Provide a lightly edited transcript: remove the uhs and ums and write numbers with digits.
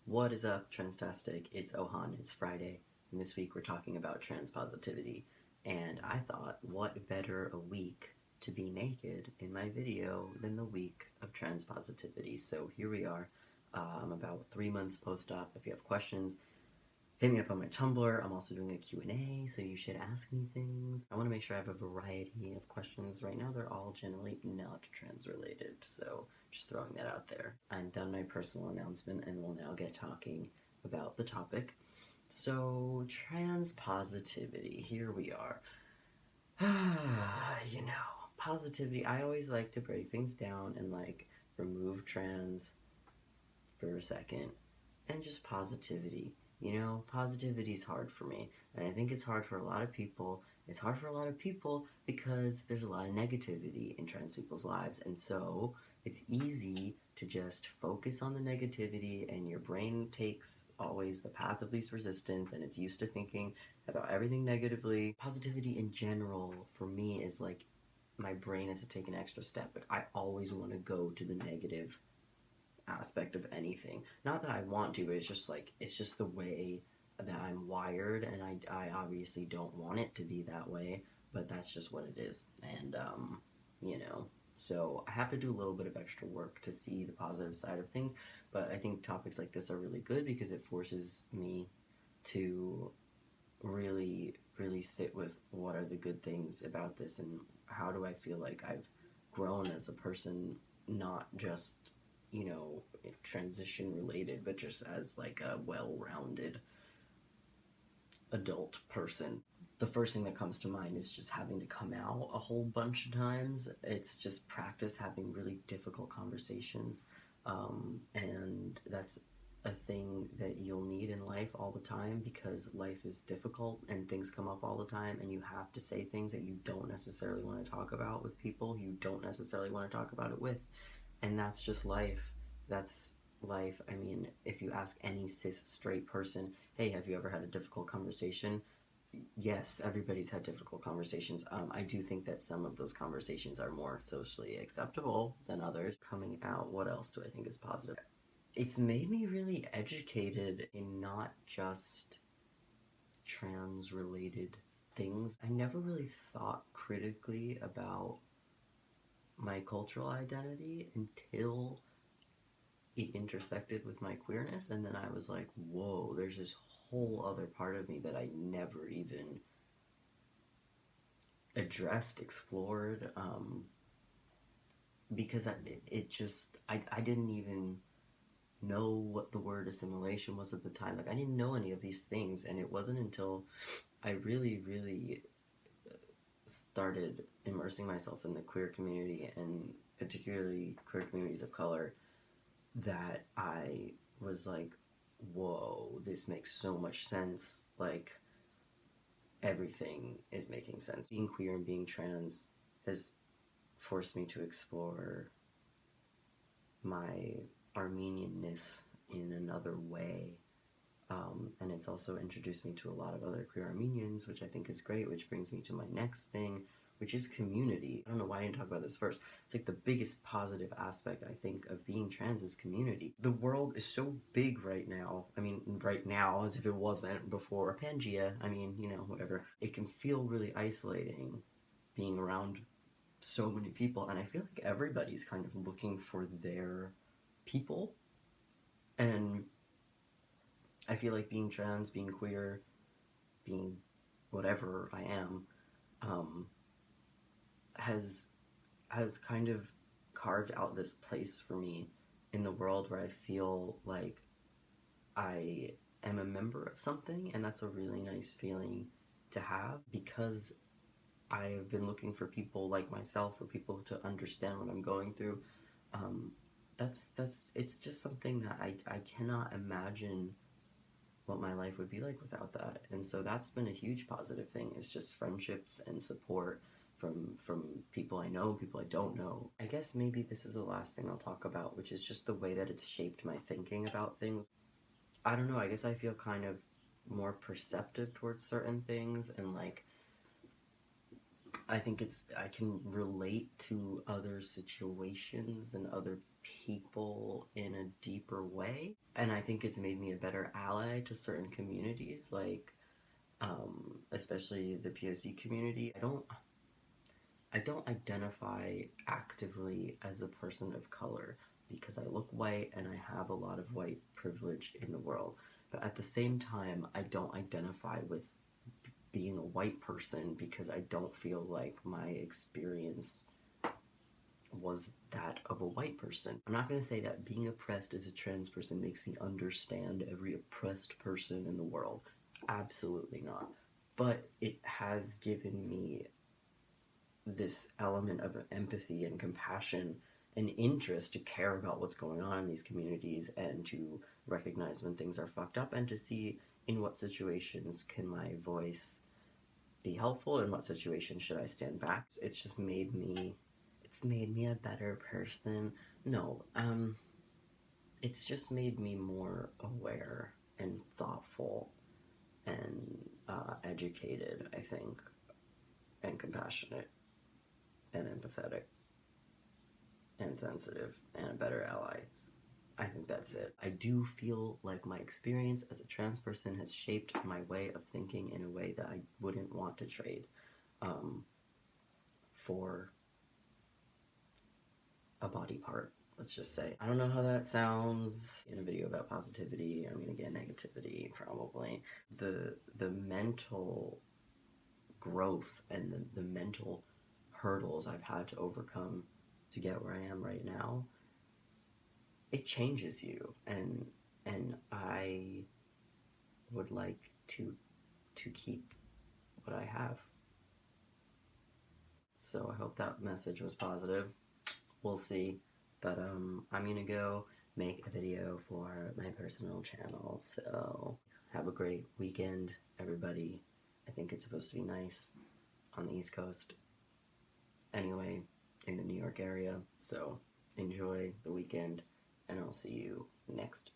What is up, Transtastic? It's Ohan, it's Friday, and this week we're talking about trans positivity. And I thought, what better a week to be naked in my video than the week of trans positivity? So here we are. I'm about 3 months post-op. If you have questions, hit me up on my Tumblr. I'm also doing a Q&A, so you should ask me things. I want to make sure I have a variety of questions. Right now, they're all generally not trans-related, so just throwing that out there. I'm done my personal announcement, and we'll now get talking about the topic. So, trans positivity, here we are. Positivity, I always like to break things down and remove trans for a second and just positivity. Positivity is hard for me, and I think it's hard for a lot of people. It's hard for a lot of people because there's a lot of negativity in trans people's lives, and so it's easy to just focus on the negativity, and your brain takes always the path of least resistance, and it's used to thinking about everything negatively. Positivity in general, for me, is like my brain has to take an extra step. Like, I always want to go to the negative aspect of anything. Not that I want to, but it's just the way that I'm wired, and I obviously don't want it to be that way, but that's just what it is. And so I have to do a little bit of extra work to see the positive side of things, but I think topics like this are really good because it forces me to really sit with what are the good things about this, and how do I feel like I've grown as a person, not just transition related, but just as like a well-rounded adult person. The first thing that comes to mind is just having to come out a whole bunch of times. It's just practice having really difficult conversations, and that's a thing that you'll need in life all the time because life is difficult and things come up all the time, and you have to say things that you don't necessarily want to talk about with people you don't necessarily want to talk about it with, and that's just life. That's life. I mean, if you ask any cis straight person, hey, have you ever had a difficult conversation? Yes, everybody's had difficult conversations. I do think that some of those conversations are more socially acceptable than others. Coming out, what else do I think is positive? It's made me really educated in not just trans related things. I never really thought critically about my cultural identity until it intersected with my queerness, and then I was like, whoa, there's this whole other part of me that I never even addressed, explored, because I didn't even know what the word assimilation was at the time. Like, I didn't know any of these things, and it wasn't until I really started immersing myself in the queer community, and particularly queer communities of color, that I was like, whoa, this makes so much sense. Like, everything is making sense. Being queer and being trans has forced me to explore my Armenianness in another way. And it's also introduced me to a lot of other queer Armenians, which I think is great, which brings me to my next thing, which is community. I don't know why I didn't talk about this first. It's like the biggest positive aspect, I think, of being trans is community. The world is so big right now. I mean, right now, as if it wasn't before Pangea. I mean, whatever. It can feel really isolating being around so many people, and I feel like everybody's kind of looking for their people. And I feel like being trans, being queer, being whatever I am, um, has kind of carved out this place for me in the world where I feel like I am a member of something, and that's a really nice feeling to have because I've been looking for people like myself, for people to understand what I'm going through. Um, that's it's just something that I cannot imagine what my life would be like without that. And so that's been a huge positive thing, is just friendships and support from people I know, people I don't know. I guess maybe this is the last thing I'll talk about, which is just the way that it's shaped my thinking about things. I don't know, I guess I feel kind of more perceptive towards certain things, and like I think I can relate to other situations and other people in a deeper way. And I think it's made me a better ally to certain communities, like, especially the POC community. I don't identify actively as a person of color because I look white and I have a lot of white privilege in the world. But at the same time, I don't identify with being a white person because I don't feel like my experience was that of a white person. I'm not going to say that being oppressed as a trans person makes me understand every oppressed person in the world. Absolutely not. But it has given me this element of empathy and compassion and interest to care about what's going on in these communities and to recognize when things are fucked up and to see in what situations can my voice be helpful, in what situations should I stand back. It's made me a better person. No, it's just made me more aware and thoughtful and educated, I think, and compassionate and empathetic and sensitive and a better ally. I think that's it. I do feel like my experience as a trans person has shaped my way of thinking in a way that I wouldn't want to trade for a body part, let's just say. I don't know how that sounds in a video about positivity. I'm gonna get negativity probably. The mental growth and the mental hurdles I've had to overcome to get where I am right now, it changes you, and I would like to keep what I have. So I hope that message was positive. We'll see. But I'm gonna go make a video for my personal channel. So have a great weekend, everybody. I think it's supposed to be nice on the East Coast. Anyway, in the New York area. So enjoy the weekend, and I'll see you next